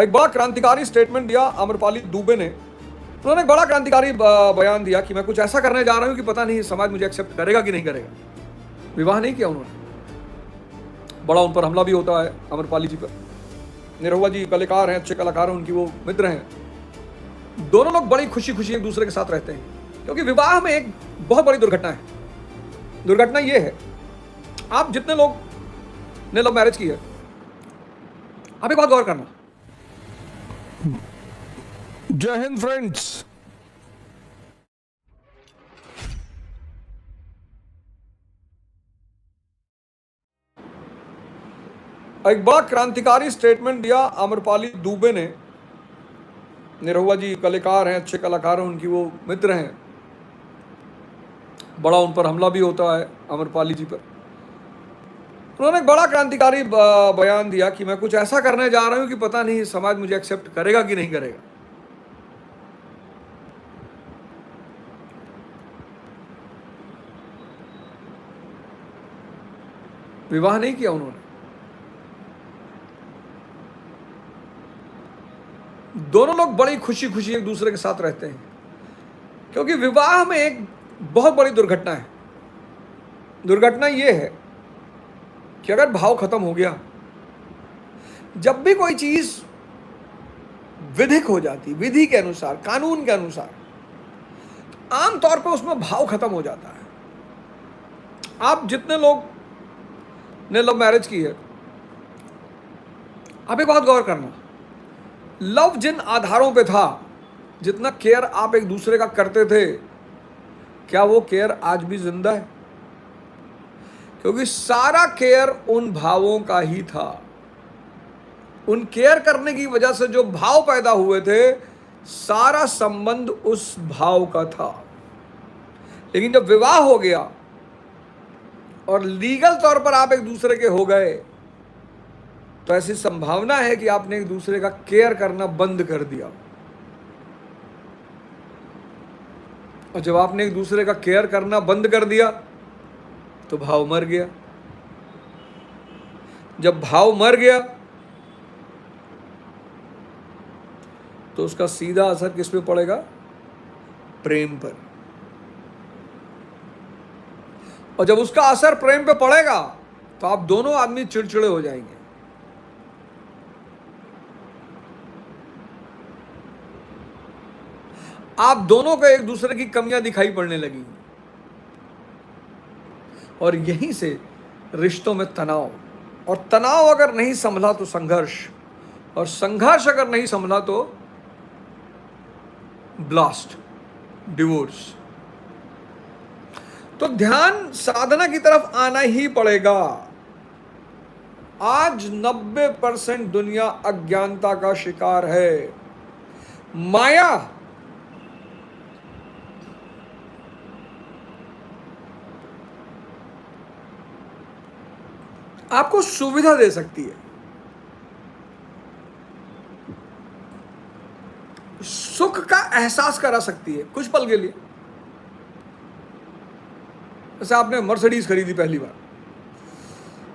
एक बड़ा क्रांतिकारी स्टेटमेंट दिया अमरपाली दुबे ने। उन्होंने एक बड़ा क्रांतिकारी बयान दिया कि मैं कुछ ऐसा करने जा रहा हूं कि पता नहीं समाज मुझे एक्सेप्ट करेगा कि नहीं करेगा। विवाह नहीं किया उन्होंने, बड़ा उन पर हमला भी होता है अमरपाली जी पर। निरहुआ जी कलाकार हैं, अच्छे कलाकार हैं, उनकी वो मित्र हैं। दोनों लोग बड़ी खुशी खुशी एक दूसरे के साथ रहते हैं, क्योंकि विवाह में एक बहुत बड़ी दुर्घटना है। दुर्घटना ये है, आप जितने लोग ने लव मैरिज की है, आप एक बात गौर करना। जय हिंद फ्रेंड्स। एक बड़ा क्रांतिकारी स्टेटमेंट दिया अमरपाली दुबे ने। निरहुआ जी कलाकार हैं, अच्छे कलाकार हैं, उनकी वो मित्र हैं। बड़ा उन पर हमला भी होता है अमरपाली जी पर। उन्होंने एक बड़ा क्रांतिकारी बयान दिया कि मैं कुछ ऐसा करने जा रहा हूं कि पता नहीं समाज मुझे एक्सेप्ट करेगा कि नहीं करेगा। विवाह नहीं किया उन्होंने, दोनों लोग बड़ी खुशी खुशी एक दूसरे के साथ रहते हैं, क्योंकि विवाह में एक बहुत बड़ी दुर्घटना है। दुर्घटना यह है कि अगर भाव खत्म हो गया, जब भी कोई चीज विधिक हो जाती, विधि के अनुसार, कानून के अनुसार, आमतौर पर उसमें भाव खत्म हो जाता है। आप जितने लोग ने लव मैरिज की है, आप एक बात गौर करना। लव जिन आधारों पे था, जितना केयर आप एक दूसरे का करते थे, क्या वो केयर आज भी जिंदा है? क्योंकि सारा केयर उन भावों का ही था। उन केयर करने की वजह से जो भाव पैदा हुए थे, सारा संबंध उस भाव का था। लेकिन जब विवाह हो गया और लीगल तौर पर आप एक दूसरे के हो गए, तो ऐसी संभावना है कि आपने एक दूसरे का केयर करना बंद कर दिया। और जब आपने एक दूसरे का केयर करना बंद कर दिया, तो भाव मर गया। जब भाव मर गया, तो उसका सीधा असर किस पे पड़ेगा? प्रेम पर। और जब उसका असर प्रेम पे पड़ेगा, तो आप दोनों आदमी चिड़चिड़े हो जाएंगे। आप दोनों को एक दूसरे की कमियां दिखाई पड़ने लगी, और यहीं से रिश्तों में तनाव, और तनाव अगर नहीं संभला तो संघर्ष, और संघर्ष अगर नहीं संभला तो ब्लास्ट, डिवोर्स। तो ध्यान साधना की तरफ आना ही पड़ेगा। आज 90% दुनिया अज्ञानता का शिकार है। माया आपको सुविधा दे सकती है, सुख का एहसास करा सकती है कुछ पल के लिए। जैसे आपने मर्सिडीज खरीदी पहली बार,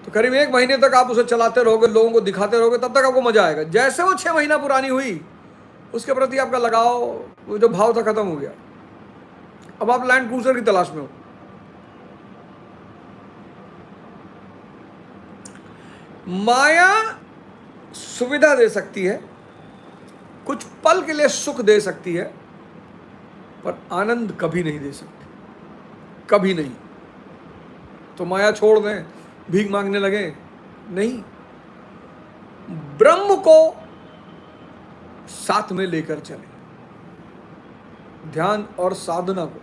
तो करीब 1 महीने तक आप उसे चलाते रहोगे, लोगों को दिखाते रहोगे, तब तक आपको मजा आएगा। जैसे वो 6 महीना पुरानी हुई, उसके प्रति आपका लगाव, वो जो भाव था, खत्म हो गया। अब आप लैंड क्रूजर की तलाश में हो। माया सुविधा दे सकती है, कुछ पल के लिए सुख दे सकती है, पर आनंद कभी नहीं दे सकती, कभी नहीं। तो माया छोड़ दें, भीख मांगने लगे? नहीं, ब्रह्म को साथ में लेकर चले, ध्यान और साधना को।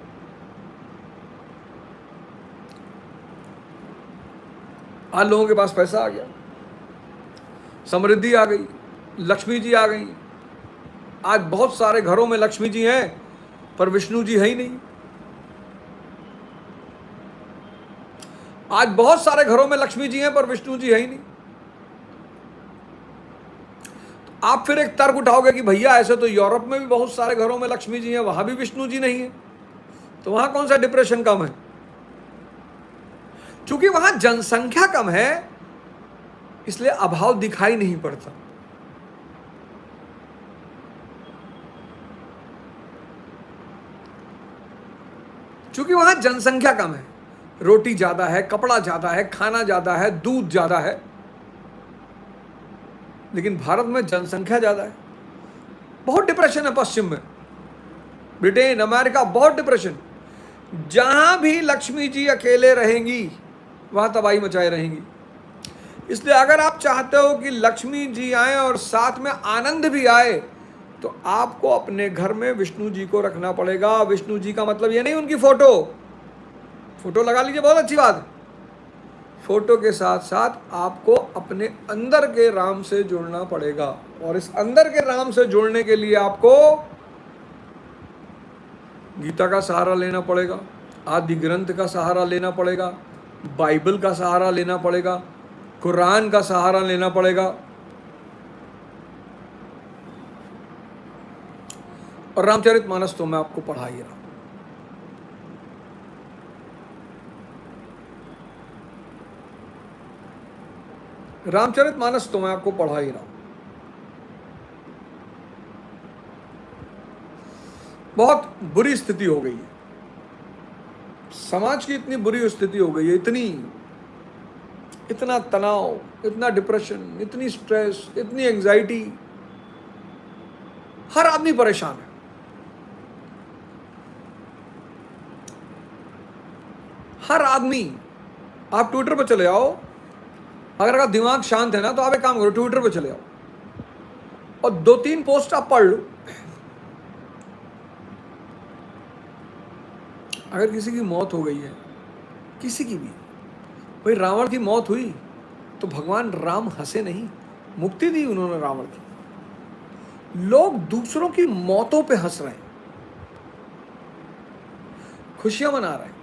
आज लोगों के पास पैसा आ गया, समृद्धि आ गई, लक्ष्मी जी आ गई। आज बहुत सारे घरों में लक्ष्मी जी हैं, पर विष्णु जी है ही नहीं। आज बहुत सारे घरों में लक्ष्मी जी हैं, पर विष्णु जी है ही नहीं। तो आप फिर एक तर्क उठाओगे कि भैया ऐसे तो यूरोप में भी बहुत सारे घरों में लक्ष्मी जी हैं, वहां भी विष्णु जी नहीं है, तो वहां कौन सा डिप्रेशन कम है? क्योंकि वहां जनसंख्या कम है, इसलिए अभाव दिखाई नहीं पड़ता। क्योंकि वहां जनसंख्या कम है, रोटी ज्यादा है, कपड़ा ज्यादा है, खाना ज्यादा है, दूध ज्यादा है। लेकिन भारत में जनसंख्या ज्यादा है, बहुत डिप्रेशन है पश्चिम में, ब्रिटेन, अमेरिका, बहुत डिप्रेशन। जहां भी लक्ष्मी जी अकेले रहेंगी वहां तबाही मचाए रहेंगी। इसलिए अगर आप चाहते हो कि लक्ष्मी जी आए और साथ में आनंद भी आए, तो आपको अपने घर में विष्णु जी को रखना पड़ेगा। विष्णु जी का मतलब ये नहीं उनकी फोटो लगा लीजिए, बहुत अच्छी बात। फोटो के साथ साथ आपको अपने अंदर के राम से जुड़ना पड़ेगा, और इस अंदर के राम से जुड़ने के लिए आपको गीता का सहारा लेना पड़ेगा, आदि ग्रंथ का सहारा लेना पड़ेगा, बाइबल का सहारा लेना पड़ेगा, कुरान का सहारा लेना पड़ेगा। और रामचरितमानस तो मैं आपको पढ़ा ही रहा हूं। रामचरितमानस तो मैं आपको पढ़ा ही रहा हूं। बहुत बुरी स्थिति हो गई है, समाज की इतनी बुरी स्थिति हो गई है, इतना तनाव, इतना डिप्रेशन, इतनी स्ट्रेस, इतनी एंजाइटी, हर आदमी परेशान है। हर आदमी, आप ट्विटर पर चले आओ, अगर आपका दिमाग शांत है ना तो आप एक काम करो, ट्विटर पर चले आओ और 2-3 पोस्ट आप पढ़ लो। अगर किसी की मौत हो गई है, किसी की भी, भाई रावण की मौत हुई तो भगवान राम हंसे नहीं, मुक्ति दी उन्होंने रावण की। लोग दूसरों की मौतों पे हंस रहे हैं, खुशियां मना रहे हैं।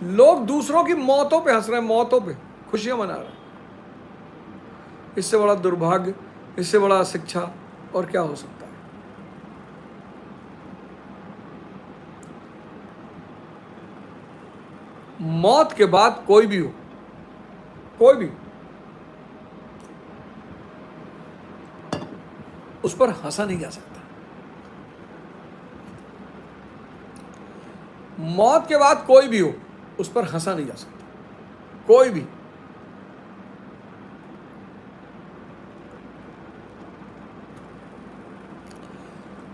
लोग दूसरों की मौतों पे हंस रहे हैं, मौतों पे खुशियां मना रहे हैं। इससे बड़ा दुर्भाग्य, इससे बड़ा शिक्षा और क्या हो सकता है। मौत के बाद कोई भी हो, कोई भी, उस पर हंसा नहीं जा सकता। मौत के बाद कोई भी हो, उस पर हंसा नहीं जा सकता, कोई भी।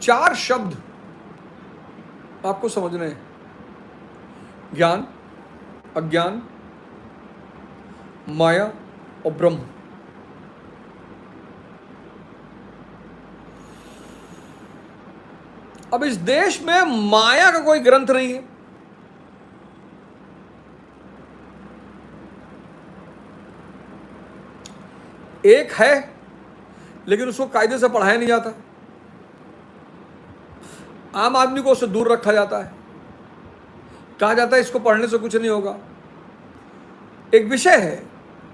चार शब्द आपको समझने हैं: ज्ञान, अज्ञान, माया और ब्रह्म। अब इस देश में माया का कोई ग्रंथ नहीं है। एक है लेकिन उसको कायदे से पढ़ाया नहीं जाता, आम आदमी को उससे दूर रखा जाता है, कहा जाता है इसको पढ़ने से कुछ नहीं होगा। एक विषय है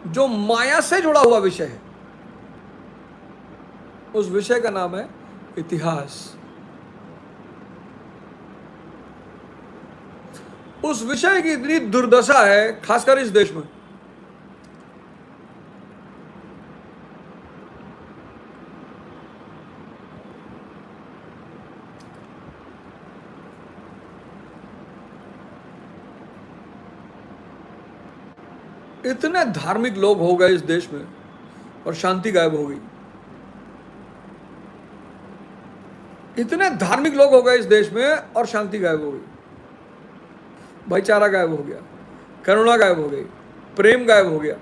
जो माया से जुड़ा हुआ विषय है, उस विषय का नाम है इतिहास। उस विषय की इतनी दुर्दशा है, खासकर इस देश में। इतने धार्मिक लोग हो गए इस देश में और शांति गायब हो गई। इतने धार्मिक लोग हो गए इस देश में और शांति गायब हो गई। भाईचारा गायब हो गया, करुणा गायब हो गई, प्रेम गायब हो गया।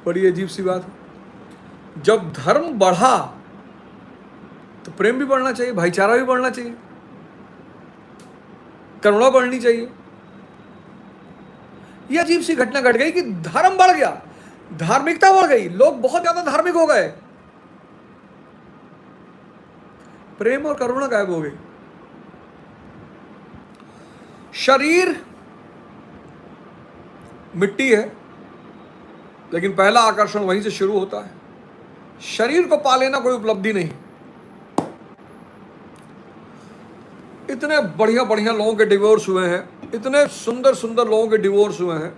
बड़ी अजीब सी बात है। जब धर्म बढ़ा तो प्रेम भी बढ़ना चाहिए, भाईचारा भी बढ़ना चाहिए, करुणा बढ़नी चाहिए। यह अजीब सी घटना घट गई कि धर्म बढ़ गया, धार्मिकता बढ़ गई, लोग बहुत ज्यादा धार्मिक हो गए, प्रेम और करुणा गायब हो गई। शरीर मिट्टी है, लेकिन पहला आकर्षण वहीं से शुरू होता है। शरीर को पा लेना कोई उपलब्धि नहीं। इतने बढ़िया बढ़िया लोगों के डिवोर्स हुए हैं, इतने सुंदर सुंदर लोगों के डिवोर्स हुए हैं,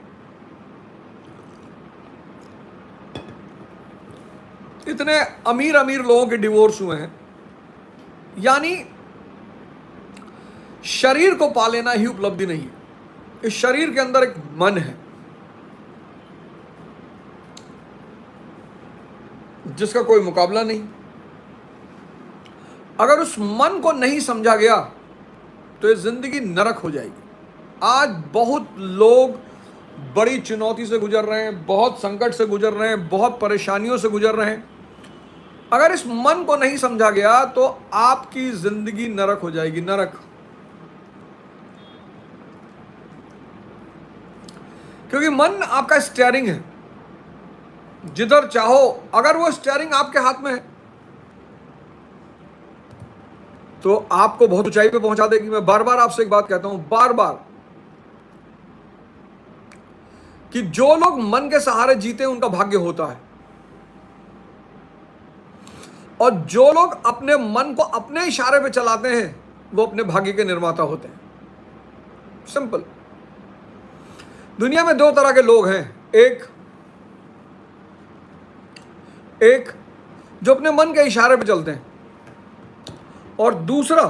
इतने अमीर अमीर लोगों के डिवोर्स हुए हैं। यानी शरीर को पा लेना ही उपलब्धि नहीं है। इस शरीर के अंदर एक मन है जिसका कोई मुकाबला नहीं। अगर उस मन को नहीं समझा गया तो ये जिंदगी नरक हो जाएगी। आज बहुत लोग बड़ी चुनौती से गुजर रहे हैं, बहुत संकट से गुजर रहे हैं, बहुत परेशानियों से गुजर रहे हैं। अगर इस मन को नहीं समझा गया तो आपकी जिंदगी नरक हो जाएगी, नरक। क्योंकि मन आपका स्टीयरिंग है, जिधर चाहो। अगर वो स्टीयरिंग आपके हाथ में है तो आपको बहुत ऊंचाई पे पहुंचा देगी। मैं बार बार आपसे एक बात कहता हूं, बार बार, कि जो लोग मन के सहारे जीते हैं उनका भाग्य होता है, और जो लोग अपने मन को अपने इशारे पे चलाते हैं वो अपने भाग्य के निर्माता होते हैं। सिंपल। दुनिया में दो तरह के लोग हैं, एक जो अपने मन के इशारे पे चलते हैं, और दूसरा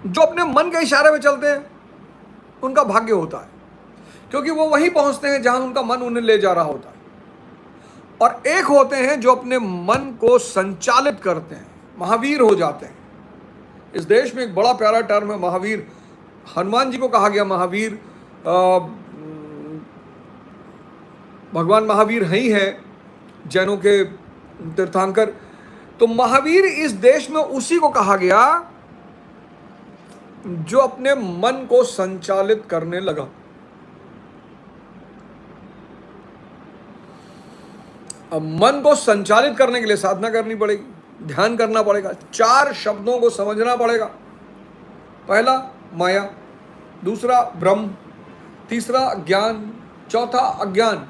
जो अपने मन के इशारे पे चलते हैं उनका भाग्य होता है, क्योंकि वो वहीं पहुंचते हैं जहां उनका मन उन्हें ले जा रहा होता है। और एक होते हैं जो अपने मन को संचालित करते हैं, महावीर हो जाते हैं। इस देश में एक बड़ा प्यारा टर्म है महावीर। हनुमान जी को कहा गया महावीर। भगवान महावीर ही है जैनों के तीर्थंकर। तो महावीर इस देश में उसी को कहा गया जो अपने मन को संचालित करने लगा। अब मन को संचालित करने के लिए साधना करनी पड़ेगी, ध्यान करना पड़ेगा, 4 शब्दों को समझना पड़ेगा। पहला माया, दूसरा ब्रह्म, तीसरा ज्ञान, चौथा अज्ञान।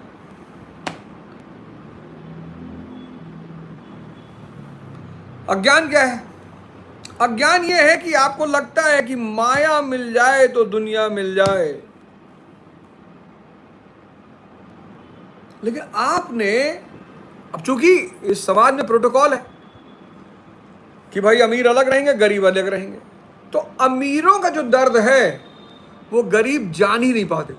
अज्ञान क्या है? अज्ञान यह है कि आपको लगता है कि माया मिल जाए तो दुनिया मिल जाए, लेकिन आपने, अब चूंकि इस समाज में प्रोटोकॉल है कि भाई अमीर अलग रहेंगे, गरीब अलग रहेंगे, तो अमीरों का जो दर्द है वो गरीब जान ही नहीं पाते।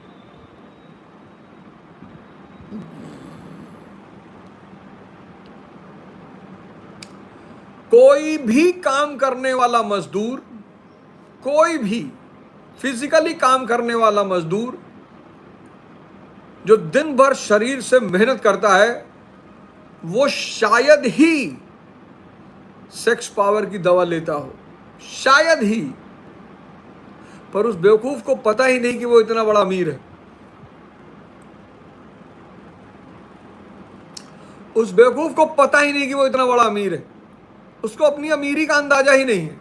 कोई भी काम करने वाला मजदूर, कोई भी फिजिकली काम करने वाला मजदूर जो दिन भर शरीर से मेहनत करता है, वो शायद ही सेक्स पावर की दवा लेता हो, शायद ही। पर उस बेवकूफ को पता ही नहीं कि वो इतना बड़ा अमीर है। उस बेवकूफ को पता ही नहीं कि वो इतना बड़ा अमीर है। उसको अपनी अमीरी का अंदाजा ही नहीं है।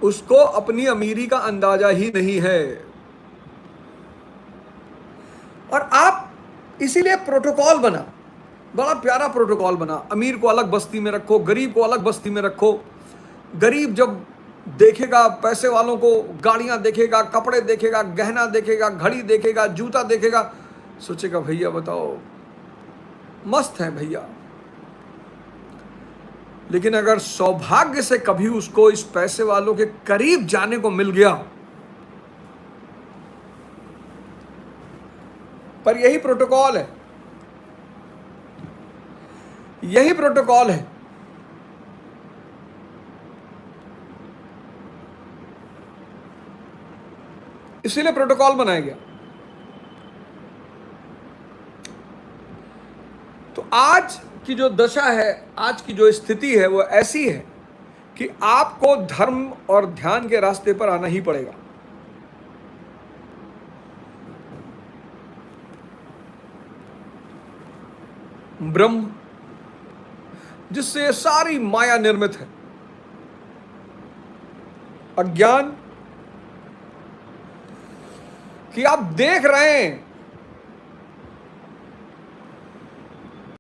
उसको अपनी अमीरी का अंदाजा ही नहीं है। और आप इसीलिए प्रोटोकॉल बना, बड़ा प्यारा प्रोटोकॉल बना। अमीर को अलग बस्ती में रखो, गरीब को अलग बस्ती में रखो। गरीब जब देखेगा पैसे वालों को, गाड़ियां देखेगा, कपड़े देखेगा, गहना देखेगा, घड़ी देखेगा, जूता देखेगा, सोचेगा भैया बताओ मस्त है भैया। लेकिन अगर सौभाग्य से कभी उसको इस पैसे वालों के करीब जाने को मिल गया, पर यही प्रोटोकॉल है, यही प्रोटोकॉल है। इसीलिए प्रोटोकॉल बनाया गया। तो आज की जो दशा है, आज की जो स्थिति है, वो ऐसी है कि आपको धर्म और ध्यान के रास्ते पर आना ही पड़ेगा। ब्रह्म, जिससे सारी माया निर्मित है। अज्ञान, कि आप देख रहे हैं